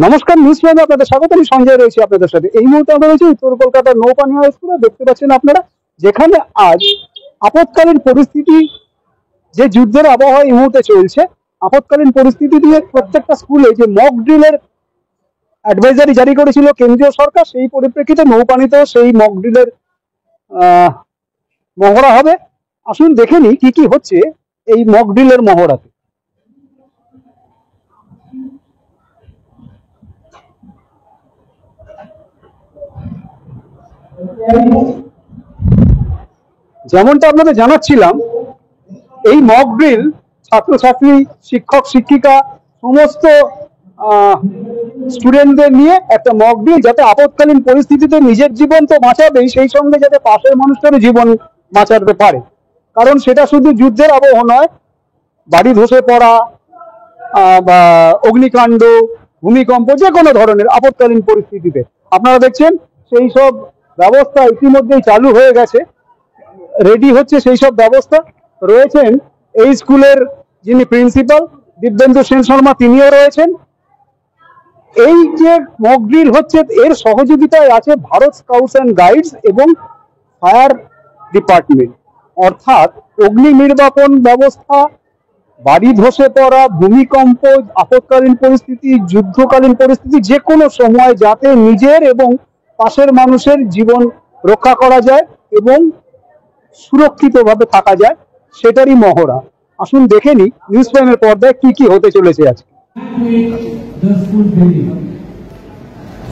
নমস্কার, নিউজ প্রাইমে আপনাদের স্বাগত। আমি সঞ্জয় রয়েছি আপনাদের সাথে। এই মুহূর্তে আমরা রয়েছি উত্তর কলকাতার নৌপানি হাই স্কুলে। দেখতে পাচ্ছেন আপনারা, যেখানে আজ আপৎকালীন পরিস্থিতি, যে যুদ্ধের আবহাওয়া এই মুহূর্তে চলছে, আপৎকালীন পরিস্থিতি নিয়ে প্রত্যেকটা স্কুলে যে মক ড্রিলের অ্যাডভাইজারি জারি করেছিল কেন্দ্রীয় সরকার, সেই পরিপ্রেক্ষিতে নৌপানিতেও সেই মক ড্রিলের মহড়া হবে। আসুন দেখে নিই কি কি হচ্ছে এই মক ড্রিলের মহড়াতে। যেমনটা আপনাদের জানাচ্ছিলাম, এই মক ড্রিল ছাত্রছাত্রী, শিক্ষক শিক্ষিকা, সমস্ত স্টুডেন্টদের নিয়ে একটা মক ড্রিল, যাতে আপৎকালীন পরিস্থিতিতে নিজের জীবন তো বাঁচাবেই, সেই সঙ্গে যাতে পাশের মানুষটারও জীবন বাঁচাতে পারে। কারণ সেটা শুধু যুদ্ধের আবহ নয়, বাড়ি ধসে পড়া বা অগ্নিকাণ্ড, ভূমিকম্প, যে কোনো ধরনের আপৎকালীন পরিস্থিতিতে আপনারা দেখছেন সেই সব ব্যবস্থা ইতিমধ্যেই চালু হয়ে গেছে, রেডি হচ্ছে সেই সব ব্যবস্থা। রয়েছেন এই স্কুলের যিনি প্রিন্সিপাল দিব্যেন্দু সেন শর্মা, তিনিও রয়েছেন। এই যে মক ড্রিল হচ্ছে, এর সহযোগিতায় আছে ভারত স্কাউটস অ্যান্ড গাইডস এবং ফায়ার ডিপার্টমেন্ট। অর্থাৎ অগ্নি নির্বাপন ব্যবস্থা, বাড়ি ধসে পড়া, ভূমিকম্প, আপৎকালীন পরিস্থিতি, যুদ্ধকালীন পরিস্থিতি, যে কোনো সময় যাতে নিজের এবং পাশের মানুষের জীবন রক্ষা করা যায় এবং সুরক্ষিতভাবে থাকা যায়, সেটারই মহড়া। আসুন দেখে নিই নিউজ প্রাইমের পর্দায় কি কি হতে চলেছে আজকে।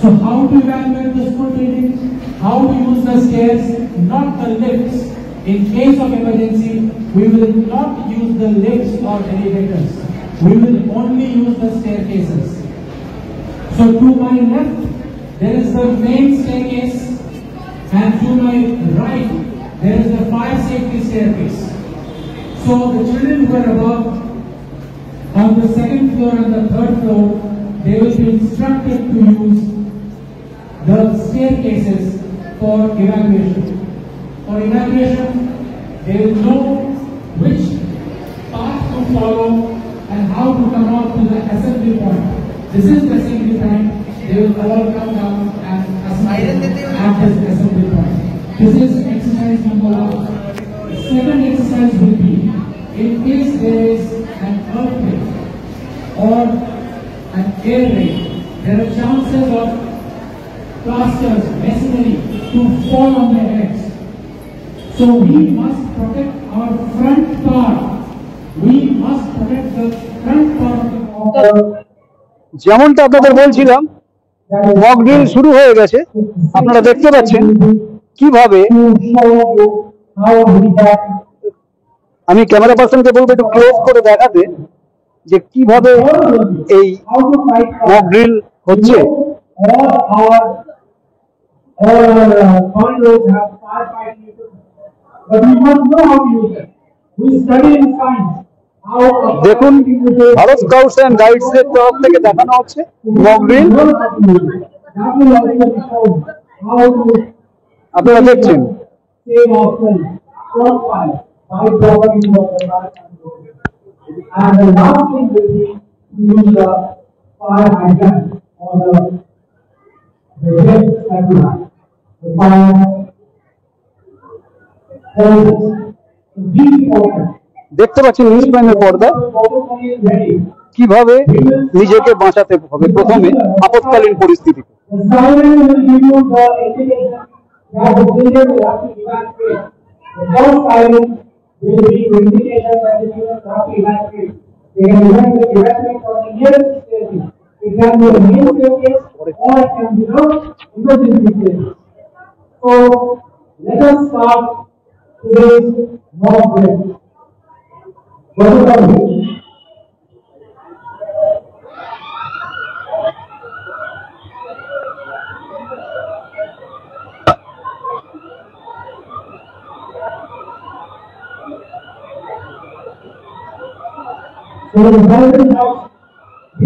So how to evaluate the school building? How to use the stairs, not the lifts. In case of emergency, we will not use the lifts or elevators. We will only use the staircases. So to my left, there is the main staircase, and to my right, there is the fire safety staircase. So the children who are above, on the second floor and the third floor, they will be instructed to use the staircases for evacuation. For evacuation, they will know which path to follow and how to come out to the assembly point. This is the assembly point. They will all come down and assemble at this assembly point. This is exercise number 1. The second exercise will be, in case there is an earthquake or an air raid, there are chances of plasters, masonry to fall on their heads. So we must protect our front part. We must protect the front part of the যেমনটা আপনাদের বলছিলাম, mock drill শুরু হয়ে গেছে। আপনারা দেখতে পাচ্ছেন কিভাবে, আমি ক্যামেরা পার্সনকে বলবো একটু ক্লোজ করে দেখাতে যে কিভাবে এই মক ড্রিল হচ্ছে। দেখুন, ভারত স্কাউটস অ্যান্ড গাইডস এর তরফ থেকে দেখানো হচ্ছে মক ড্রিল, আপনারা দেখছেন। দেখতে পাচ্ছেন নিউজ প্রাইমের পর্দা কিভাবে নিজেকে বাঁচাতে হবে প্রথমে আপৎকালীন পরিস্থিতি। Let us start today's mock drill.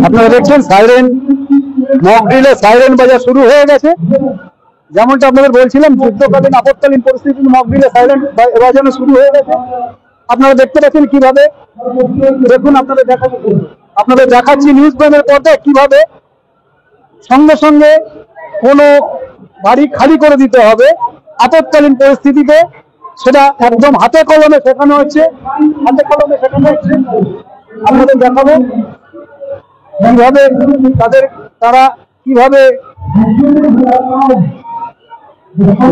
আপনারা দেখছেন সাইরেন, মক ড্রিলে সাইরেন বাজা শুরু হয়ে গেছে। যেমনটা আপনাদের বলছিলাম, যুদ্ধকালীন আপৎকালীন পরিস্থিতি মক ড্রিলে সাইরেন বাজানো শুরু হয়ে গেছে। আপনারা দেখতে পাচ্ছেন কিভাবে, দেখুন আপনাদের দেখাচ্ছি নিউজ প্রাইমের পর্দায় কিভাবে সঙ্গে সঙ্গে কোনো বাড়ি খালি করে দিতে হবে আপৎকালীন পরিস্থিতিতে, সেটা একদম হাতে কলমে শেখানো হচ্ছে। আপনাদের দেখাবো কিভাবে তারা কিভাবে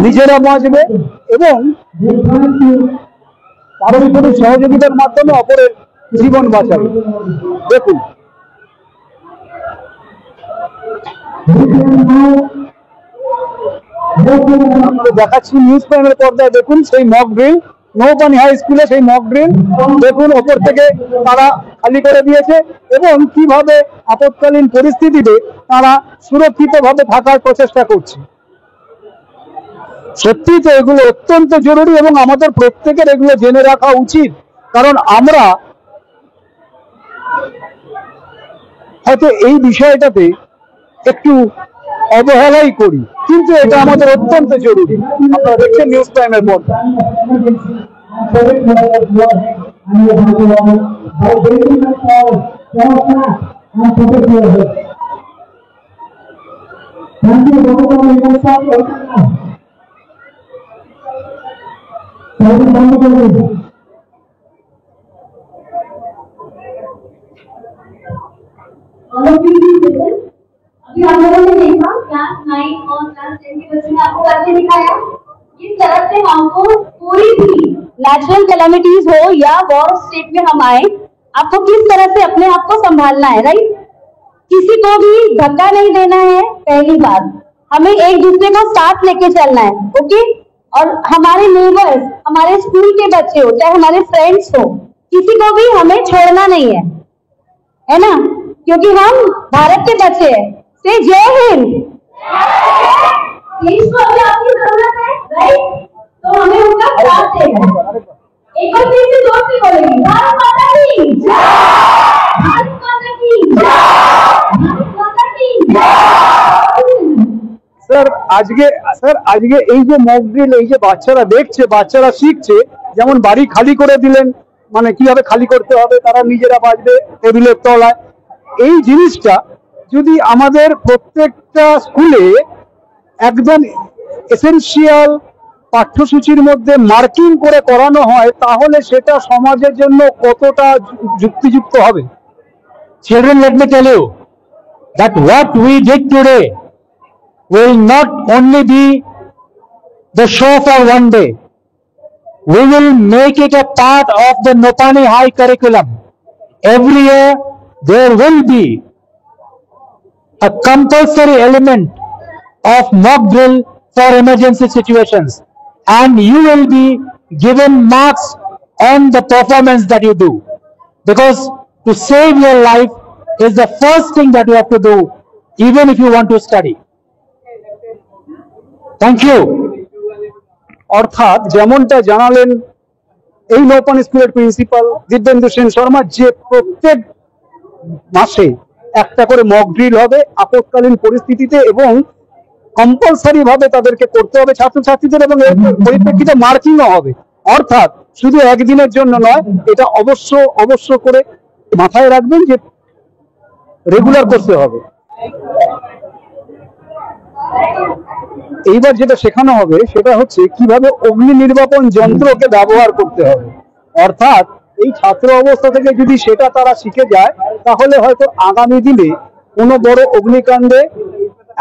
নিজেরা বাঁচবে এবং পারস্পরিক সহযোগিতার মাধ্যমে অপরের জীবন বাঁচাবে। দেখুন দেখাচ্ছি নিউজ প্রাইমের পর্দায়, দেখুন সেই মক ড্রিল, নৌপানি হাই স্কুলে সেই মক ড্রিল দেখুন, ওপর থেকে তারা খালি করে দিয়েছে এবং কিভাবে আপৎকালীন পরিস্থিতিতে তারা সুরক্ষিতভাবে থাকার প্রচেষ্টা করছে। সত্যি তো এগুলো অত্যন্ত জরুরি এবং আমাদের প্রত্যেকের এগুলো জেনে রাখা উচিত, কারণ আমরা হয়তো এই বিষয়টাতে একটু অবহেলাই করি, কিন্তু এটা আমাদের অত্যন্ত জরুরি। আপনারা দেখছেন নিউজ প্রাইমের পর্দা। अभी आप लोगों ने देखा क्लास 9 और क्लास 10 के बच्चों ने आपको करके दिखाया। किस तरह से हमको कोई भी नेचुरल कैलेमिटीज हो या वॉर स्टेट में हम आए, आपको किस तरह से अपने आप को संभालना है, राइट। किसी को भी धक्का नहीं देना है, पहली बात हमें एक दूसरे का साथ लेके चलना है, ओके। और हमारे नेबर्स, हमारे स्कूल के बच्चे हो चाहे हमारे फ्रेंड्स हो, किसी को भी हमें छोड़ना नहीं है ना, क्योंकि हम भारत के बच्चे हैं। से जय हिंद। देश को अभी आपकी जरूरत है, राइट, तो हमें उनका साथ देना है। एक बार फिर से जोर से बोलेंगे, भारत माता की जय, भारत माता की जय, भारत माता की जय। স্যার আজকে এই যে মক ড্রিল, এই যে বাচ্চারা দেখছে, বাচ্চারা শিখছে, যেমন বাড়ি খালি করে দিলেন, মানে কিভাবে খালি করতে হবে, তারা নিজেরা বাঁচবে টেবিলের তলায়, এই জিনিসটা যদি আমাদের প্রত্যেকটা স্কুলে একদম এসেনশিয়াল পাঠ্যসূচির মধ্যে মার্কিং করে করানো হয়, তাহলে সেটা সমাজের জন্য কতটা যুক্তিযুক্ত হবে। Children, let me tell you that what we did today will not only be the show for one day. We will make it a part of the Nopani High curriculum. Every year there will be a compulsory element of mock drill for emergency situations, and you will be given marks on the performance that you do, because to save your life is the first thing that you have to do, even if you want to study. Thank you. অর্থাৎ যেমনটা জানালেন এই নৌপানি স্কুলের principal Dibyendu Sen Sharma, যে প্রত্যেক মাসে একটা করে মক ড্রিল হবে আপৎকালীন পরিস্থিতিতে এবং কম্পালসারি ভাবে তাদেরকে করতে হবে ছাত্রছাত্রীদের, এবং এর পরিপ্রেক্ষিতে মার্কিংও হবে। অর্থাৎ শুধু একদিনের জন্য নয়, এটা অবশ্য করে মাথায় রাখবেন যে রেগুলার করতে হবে। এইবার যেটা শেখানো হবে সেটা হচ্ছে কিভাবে অগ্নি নির্বাপন যন্ত্রকে ব্যবহার করতে হবে। অর্থাৎ এই ছাত্র অবস্থা থেকে যদি সেটা তারা শিখে যায়, তাহলে হয়তো আগামী দিনে কোনো বড় অগ্নিকাণ্ডে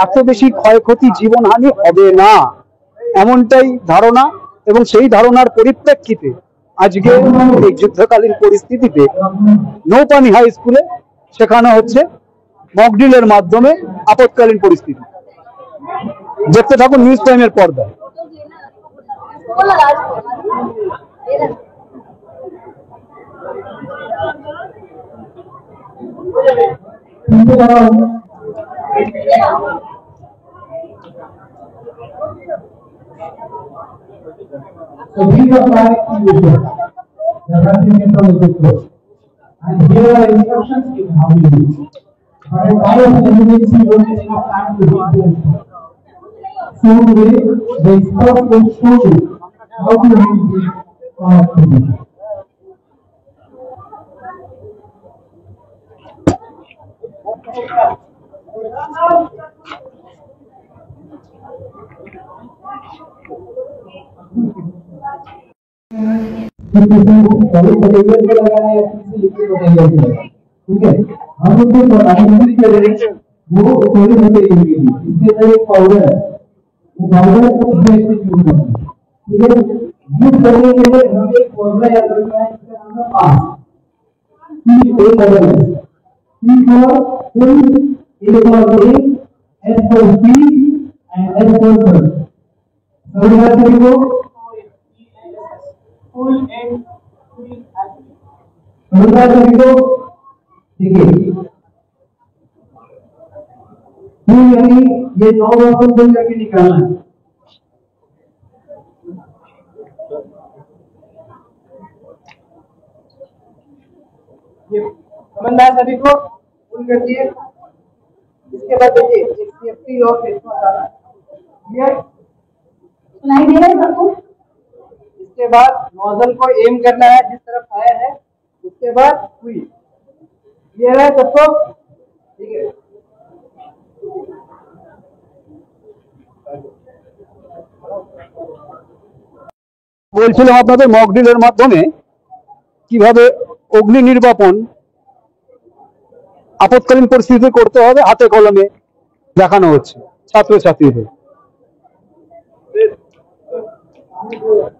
এত বেশি ক্ষয়ক্ষতি, জীবনহানি হবে না, এমনটাই ধারণা। এবং সেই ধারণার পরিপ্রেক্ষিতে আজকে এই যুদ্ধকালীন পরিস্থিতিতে নৌপানি হাই স্কুলে শেখানো হচ্ছে মক ড্রিলের মাধ্যমে আপৎকালীন পরিস্থিতি। দেখতে থাকুন নিউজ টাইমের পর্দায়। So these are direct users. The running control is closed. And here are instructions in how you use it. But at all emergency, you don't have enough time to read the instructions. So today, the expert will show you how to use this activity. ठीक है, हम लोग जो बनाएंगे वो solid material इसके अंदर एक पाउडर है, वो पाउडर को यूज करते हैं। ठीक है, यूज करने के लिए हमें एक फॉर्मूला याद रखना है, इसका नाम है पास। P for for full, A for A, S for speed and S for surge। समझ में आता है को फुल एंड समझ में आता है को। ठीक है, यानी ये 9 ऑप्शन फिल करके निकालना है। ये समझदार सभी को फुल कर दिए। इसके बाद देखिए एक सेफ्टी लॉक इसको हटाना है, क्लियर सुनाई दे रहा है सबको? इसके बाद नोजल को एम करना है जिस तरफ फायर है, उसके बाद हुई क्लियर है सबको। ठीक है, বলছিলাম আপনাদের মক ড্রিলের মাধ্যমে কিভাবে অগ্নি নির্বাপন আপৎকালীন পরিস্থিতিতে করতে হবে হাতে কলমে দেখানো হচ্ছে ছাত্রছাত্রীদের।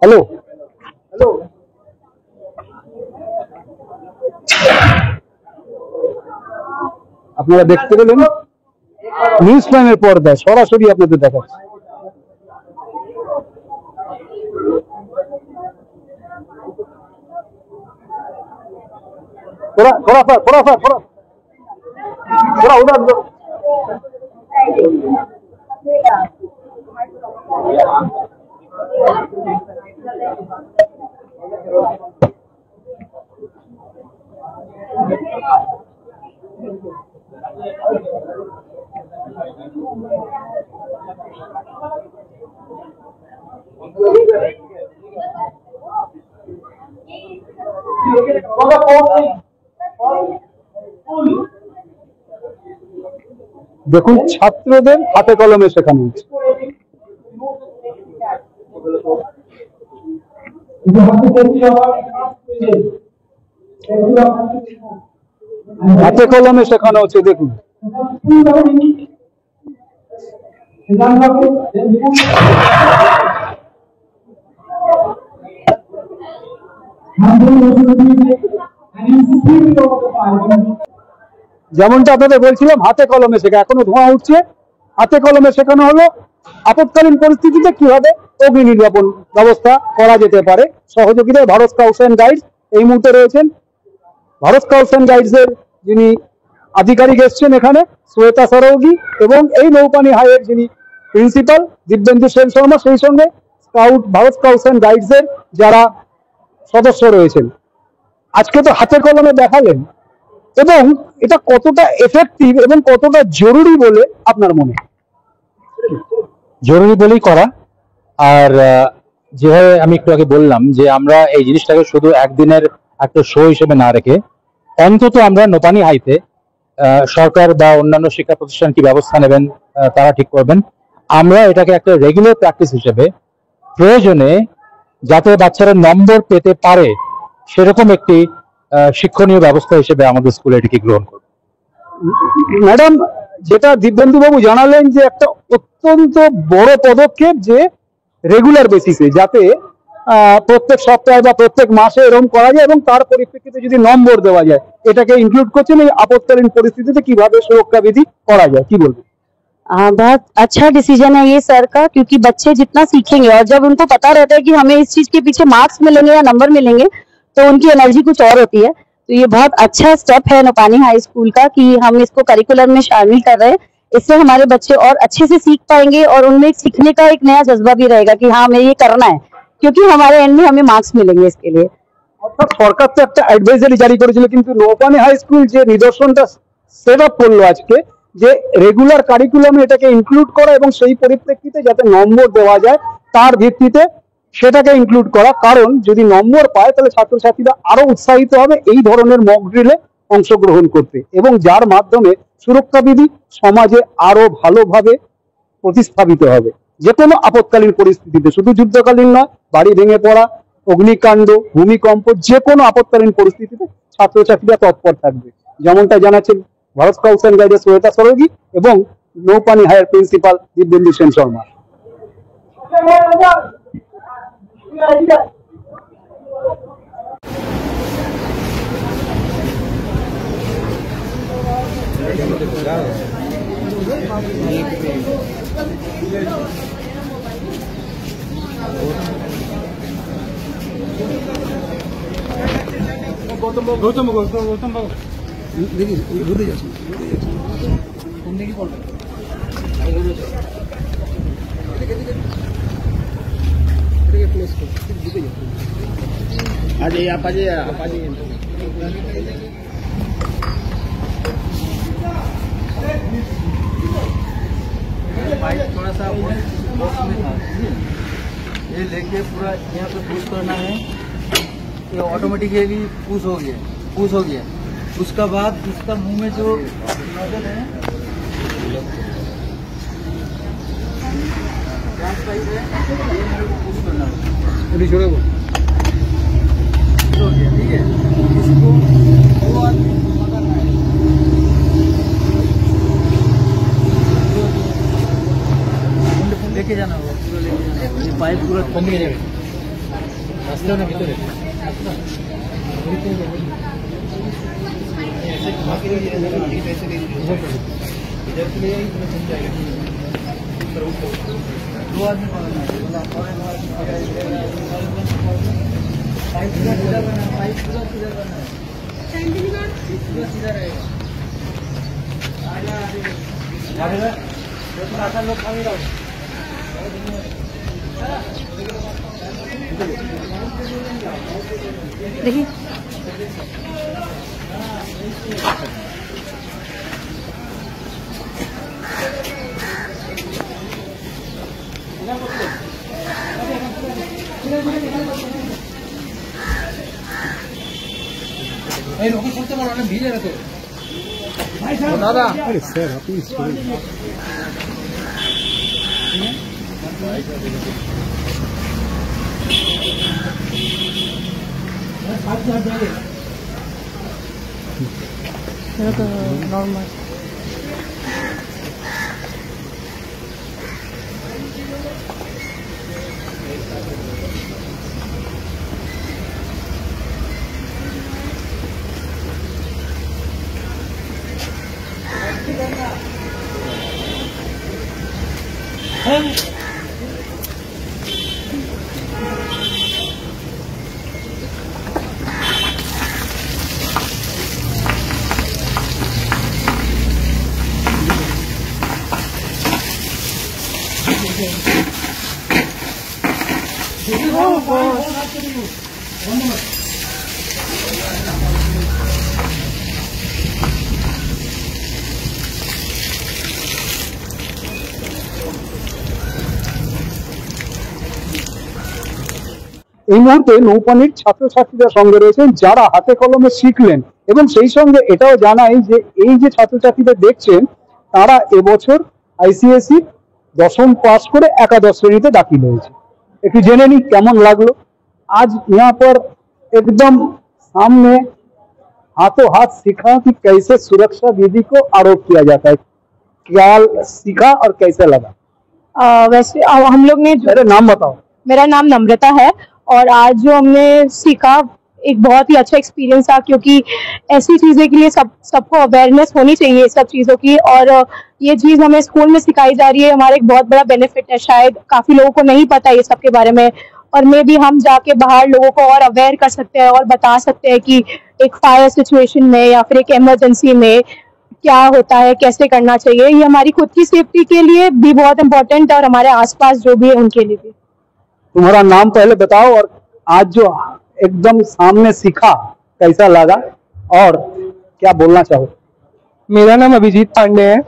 হ্যালো हेलो আপনারা দেখতে পেলেন নিউজ প্রাইমের পর্দায় সরাসরি আপনাদের দেখাচ্ছে। थोड़ा उधर দেখুন ছাত্রদের হাতে কলমে শেখানো হচ্ছে। হাতে কলমে শেখানো হচ্ছে দেখুন। যেমনটা আপনাদের বলছিলাম হাতে কলমে শেখা, এখনো ধোঁয়া উঠছে, হাতে কলমে শেখানো হলো আপৎকালীন পরিস্থিতিতে কিভাবে অগ্নি নির্বাপন ব্যবস্থা করা যেতে পারে। সহযোগিতায় ভারত স্কাউটস অ্যান্ড গাইডস এই মুহূর্তে রয়েছেন। ভারত স্কাউটস অ্যান্ড গাইডস এর যিনি আধিকারিক এসছেন এখানে শ্বেতা সরোগী, এবং এই নৌপানি হাইয়ের যিনি প্রিন্সিপাল দিব্যেন্দু সেন শর্মা, সেই সঙ্গে ভারত স্কাউটস অ্যান্ড গাইডস এর যারা সদস্য রয়েছেন। আজকে তো হাতে কলমে দেখালেন, এবং এটা কতটা এফেক্টিভ এবং কতটা জরুরি বলে আপনার মনে হয়? জরুরি বলেই করা। আর যেভাবে আমি একটু আগে বললাম যে আমরা এই জিনিসটাকে শুধু একদিনের একটা শো হিসেবে না রেখে অন্তত আমরা নোপানি হাইতে সরকার বা অন্যান্য শিক্ষা প্রতিষ্ঠান কি ব্যবস্থা নেবেন তারা ঠিক করবেন, আমরা এটাকে একটা রেগুলার প্র্যাকটিস হিসেবে প্রয়োজনে যাতে বাচ্চারা নম্বর পেতে পারে সেরকম একটি শিক্ষণীয় ব্যবস্থা হিসেবে আমাদের স্কুলে এটিকে গ্রহণ করবে। ম্যাডাম, যেটা দিব্যেন্দু বাবু জানালেন যে একটা অত্যন্ত বড় পদক্ষেপ, যে রেগুলার বেসিসে যাতে প্রত্যেক সপ্তাহে বা প্রত্যেক মাসে এরকম করা যায়, এবং তার পরিপ্রেক্ষিতে যদি নম্বর দেওয়া যায়, এটাকে ইনক্লুড করছেন এই আপৎকালীন পরিস্থিতিতে কিভাবে সুরক্ষা বিধি করা যায়, কি বলবেন? बहुत अच्छा डिसीजन है ये सर का, क्योंकि बच्चे जितना सीखेंगे और जब उनको पता रहता है कि हमें इस चीज के पीछे मार्क्स मिलेंगे या नंबर मिलेंगे, तो उनकी एनर्जी कुछ और होती है। तो ये बहुत अच्छा स्टेप है नोपानी हाई स्कूल का कि हम इसको करिकुलम में शामिल कर रहे हैं। इससे हमारे बच्चे और अच्छे से सीख पाएंगे और उनमें सीखने का एक नया जज्बा भी रहेगा कि हाँ हमें ये करना है, क्योंकि हमारे एंड में हमें मार्क्स मिलेंगे इसके लिए। অর্থাৎ সরকার তো একটা অ্যাডভাইজারি জারি করেছিল, কিন্তু নৌপানি হাই স্কুল যে নিদর্শনটা সেট আপ করলো আজকে, যে রেগুলার কারিকুলামে এটাকে ইনক্লুড করা এবং সেই পরিপ্রেক্ষিতে যাতে নম্বর দেওয়া যায় তার ভিত্তিতে সেটাকে ইনক্লুড করা। কারণ যদি নম্বর পায় তাহলে ছাত্রছাত্রীরা আরো উৎসাহিত হবে এই ধরনের মক ড্রিলে অংশগ্রহণ করতে, এবং যার মাধ্যমে সুরক্ষা বিধি সমাজে আরো ভালোভাবে প্রতিস্থাপিত হবে। যে কোনো আপৎকালীন পরিস্থিতিতে, শুধু যুদ্ধকালীন নয়, বাড়ি ভেঙে পড়া, অগ্নিকাণ্ড, ভূমিকম্প, যে কোনো আপৎকালীন পরিস্থিতিতে ছাত্রছাত্রীরা তৎপর থাকবে, যেমনটা জানাচ্ছেন ভারত স্কাউটস অ্যান্ড গাইডের শ্বেতা সরোগী এবং নৌপানি হায়ার প্রিন্সিপাল দিব্যেন্দু সেন শর্মা। गौतम बाबू देखिए आ जाइए, आप आ जाइए, आप आ जाइए। बाइक थोड़ा सा बॉक्स में था, ये लेके पूरा यहाँ पे पुश करना है, ये ऑटोमेटिकली पुश हो गया। उसका बाद इसका मुंह में जो नोजल है, गैस पाइप है, ये पुश करना है, हो गया, ठीक है। इसको दो आदमी पकड़ना है, लेके जाना होगा, पूरा लेके जाना होगा, ये पाइप पूरा बंद हो जाएगा। रास्ते में भीतर है दो आदमी पकड़ना देखिए रोकी चलते मारो भीजे रहते दादा। अरे सर अपनी नॉर्मल এই মুহূর্তে নৌপানির ছাত্রছাত্রীরা সঙ্গে রয়েছেন যারা হাতে কলমে শিখলেন, এবং সেই সঙ্গে এটাও জানাই যে এই যে ছাত্রছাত্রীদের দেখছেন তারা এবছর আইসিএসসি 10ম পাস করে एकादश শ্রেণীতে दाखिल হয়েছে। একটু জেনে নি কেমন লাগলো। आज यहाँ पर एकदम सामने हाथों हाथ सीखा कि कैसे सुरक्षा विधि को आरोप किया जाता है, क्या सीखा और कैसे लगा? वैसे हम लोग ने मेरा नाम बताओ। मेरा नाम नम्रता है, और आज जो हमने सीखा एक बहुत ही अच्छा एक्सपीरियंस था, क्योंकि ऐसी चीजें के लिए सबको अवेयरनेस होनी चाहिए सब चीजों की, और ये चीज हमें स्कूल में सिखाई जा रही है, हमारा एक बहुत बड़ा बेनिफिट है। शायद काफी लोगों को नहीं पता ये सब के बारे में, और मे भी हम जाके बाहर लोगों को और अवेयर कर सकते हैं और बता सकते हैं कि एक फायर सिचुएशन में या फिर एक इमरजेंसी में क्या होता है, कैसे करना चाहिए। ये हमारी खुद की सेफ्टी के लिए भी बहुत इम्पोर्टेंट है, और हमारे आसपास जो भी है उनके लिए भी। तुम्हारा नाम पहले बताओ, और आज जो एकदम सामने सीखा कैसा लगा और क्या बोलना चाहो? मेरा नाम अभिजीत पांडे है।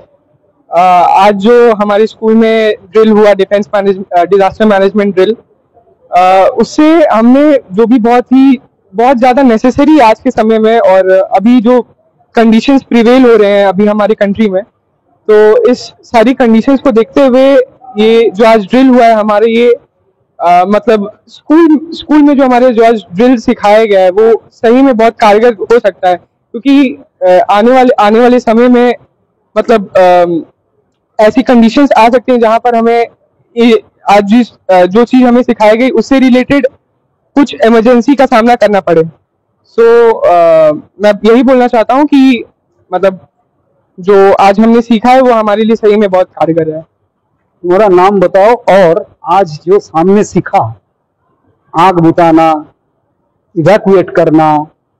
आज जो हमारे स्कूल में ड्रिल हुआ, डिजास्टर मैनेजमेंट ड्रिल, उससे हमने जो भी बहुत ज्यादा नेसेसरी आज के समय में, और अभी जो कंडीशंस प्रिवेल हो रहे हैं अभी हमारे कंट्री में, तो इस सारी कंडीशंस को देखते हुए ये जो आज ड्रिल हुआ है हमारे, ये मतलब स्कूल में जो हमारे जो आज ड्रिल सिखाया गया है वो सही में बहुत कारगर हो सकता है, क्योंकि आने वाले समय में मतलब ऐसी कंडीशंस आ सकती हैं जहां पर हमें आज जो चीज हमें सिखाई गई उससे रिलेटेड कुछ इमरजेंसी का सामना करना पड़े। सो मैं यही बोलना चाहता हूँ कि मतलब जो आज हमने सीखा है वो हमारे लिए सही में बहुत कारगर है। तुम्हारा नाम बताओ और आज जो सामने सीखा, आग बुताना, इवैक्यूएट करना,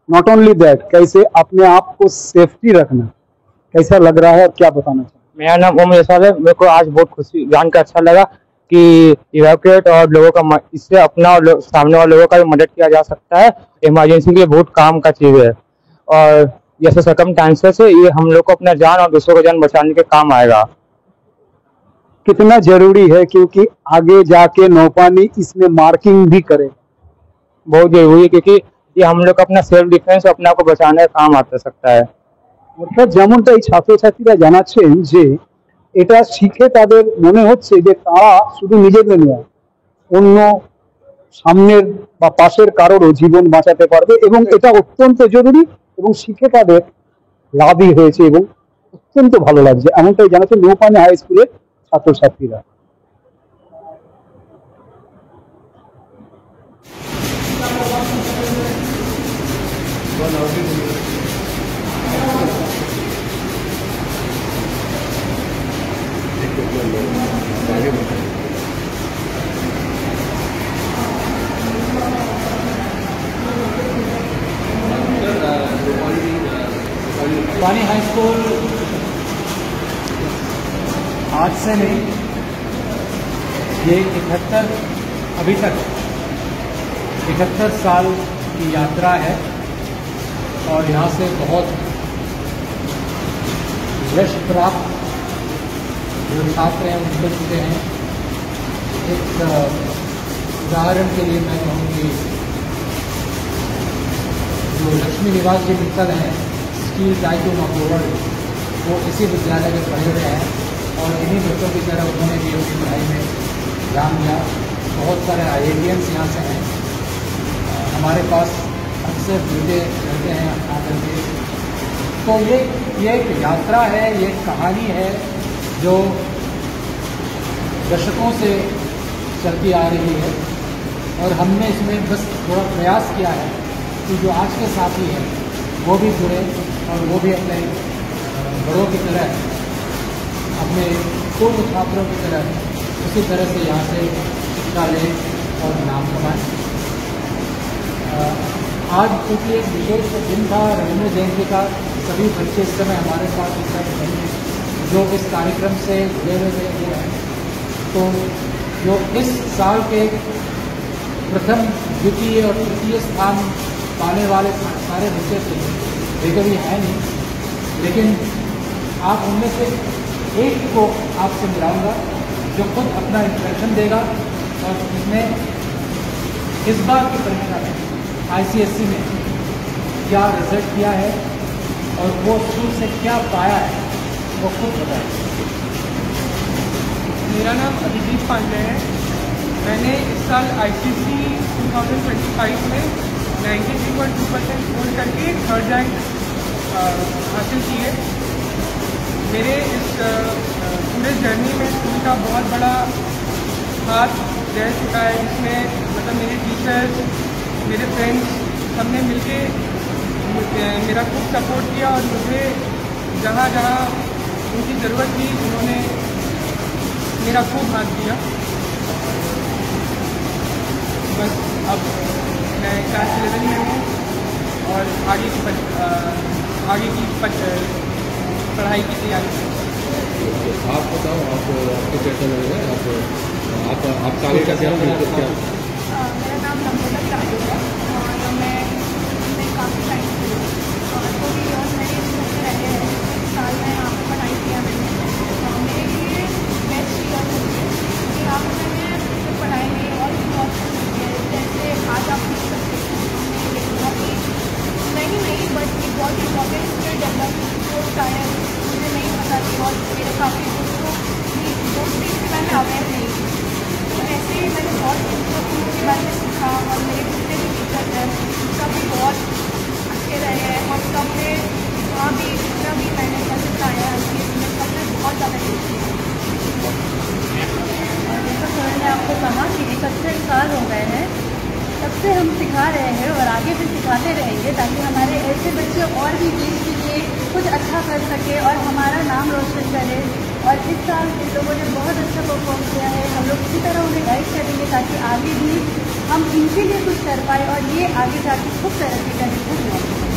नॉट ओनली दैट, कैसे अपने आप को सेफ्टी रखना, कैसा लग रहा है और क्या बताना चाहिए? मेरा नाम ओम यशवाल है। मेरे को आज बहुत खुशी जानकर अच्छा लगा कि इवैक्यूएट और लोगों का इससे अपना और सामने वाले लोगों का भी मदद किया जा सकता है। इमरजेंसी के लिए बहुत काम का चीज़ है और जैसे सर्कमस्टेंसेस है ये हम लोग को अपना जान और दूसरों को जान बचाने के काम आएगा। कितना जरूरी है क्योंकि आगे जाके नौपानी इसमें मार्किंग भी करे, बहुत जरूरी है क्योंकि ये हम लोग अपना सेल्फ डिफेंस अपने आप को बचाने का काम आ सकता है। অর্থাৎ যেমনটা এই ছাত্রছাত্রীরা জানাচ্ছেন যে এটা শিখে তাদের মনে হচ্ছে যে তারা শুধু নিজেদের নয় অন্য সামনের বা পাশের কারোরও জীবন বাঁচাতে পারবে এবং এটা অত্যন্ত জরুরি এবং শিখে তাদের লাভই হয়েছে এবং অত্যন্ত ভালো লাগছে, এমনটাই জানাচ্ছে নৌপানি হাই স্কুলের ছাত্রছাত্রীরা। पानी हाई स्कूल आज से नहीं, ये 71 अभी तक 71 साल की यात्रा है और यहाँ से बहुत यश प्राप्त जो छात्र हैं उनके चुके हैं। एक उदाहरण के लिए मैं कहूँगी जो लक्ष्मी निवास जी मित्तल हैं, steel tycoon of the world, वो इसी विद्यालय में पढ़े हुए हैं और इन्हीं बच्चों की तरह उन्होंने भी अपनी पढ़ाई में ध्यान दिया। बहुत सारे IITians यहाँ से हैं, हमारे पास अक्सर जुड़े रहते हैं आकर के। तो ये एक यात्रा है, ये एक कहानी है जो दशकों से चलती आ रही है और हमने इसमें बस थोड़ा प्रयास किया है कि जो आज के साथी हैं वो भी जुड़े और वो भी अपने बड़ों की तरह, अपने पूर्व छात्रों की तरह उसी तरह से यहाँ से शिक्षा लें और नाम कमाएं। आज क्योंकि एक विशेष दिन था, रविंद्र जयंती का, सभी बच्चे इस समय हमारे पास इस समय नहीं हैं जो इस कार्यक्रम से जुड़े हुए हैं। तो जो इस साल के प्रथम, द्वितीय और तृतीय स्थान पाने वाले सारे बच्चे थे, वे कभी है नहीं, लेकिन आप उनमें से एक को आपसे मिलाऊंगा जो खुद अपना इंट्रोडक्शन देगा और इसमें इस बार की परीक्षा में ICSE में क्या रिजल्ट किया है और वो स्कूल से क्या पाया है वो खुद बताएं। मेरा नाम अभिजीत पांडे है। मैंने इस साल ICSE 2025 में 93.2% स्कोर करके 3rd रैंक हासिल की है। मेरे इस पूरे जर्नी में स्कूल का बहुत बड़ा हाथ रह चुका है, जिसमें मतलब मेरे टीचर्स, मेरे फ्रेंड्स सबने मिलके मेरा खूब सपोर्ट किया और मुझे जहाँ जहाँ उनकी ज़रूरत थी उन्होंने मेरा खूब हाथ दिया। बस अब मैं क्लास 11 में हूँ और आगे की पढ़ाई की तैयारी। आप बताओ, आपको कैसा लग रहा है? आप आगे का क्या? मेरा नाम नम्रता चालू है और मैं काफ़ी टाइम से तो भी और मैंने इस घर में रहे हैं। इस साल मैं यहाँ पर पढ़ाई किया मैंने, मेरे लिए बेस्ट ईयर होती है क्योंकि यहाँ पर मैंने सिर्फ पढ़ाई नहीं और भी बहुत कुछ किया है। जैसे आज आप देख सकते हैं हमने नहीं बट एक बहुत इंपॉर्टेंट स्किल डेवलप जो शायद मुझे नहीं पता थी और मेरे काफ़ी दोस्तों से मैंने अवेयर नहीं थी। तो ऐसे ही मैंने बहुत सिखा रहे हैं और आगे भी सिखाते रहेंगे ताकि हमारे ऐसे बच्चे और भी देश के लिए कुछ अच्छा कर सके और हमारा नाम रोशन करे। और इस साल इन लोगों ने बहुत अच्छा परफॉर्म किया है, हम लोग इसी तरह उन्हें गाइड करेंगे ताकि आगे भी हम इनके लिए कुछ कर पाए और ये आगे जाके खूब तरक्की करें, खूब मौका पाए।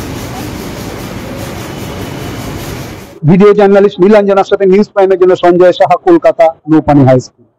ভিডিও জার্নালিস্ট নীলাঞ্জনার সাথে নিউজ প্রাইমের জন্য সঞ্জয় সাহা, কলকাতা, নৌপানি হাই স্কুল।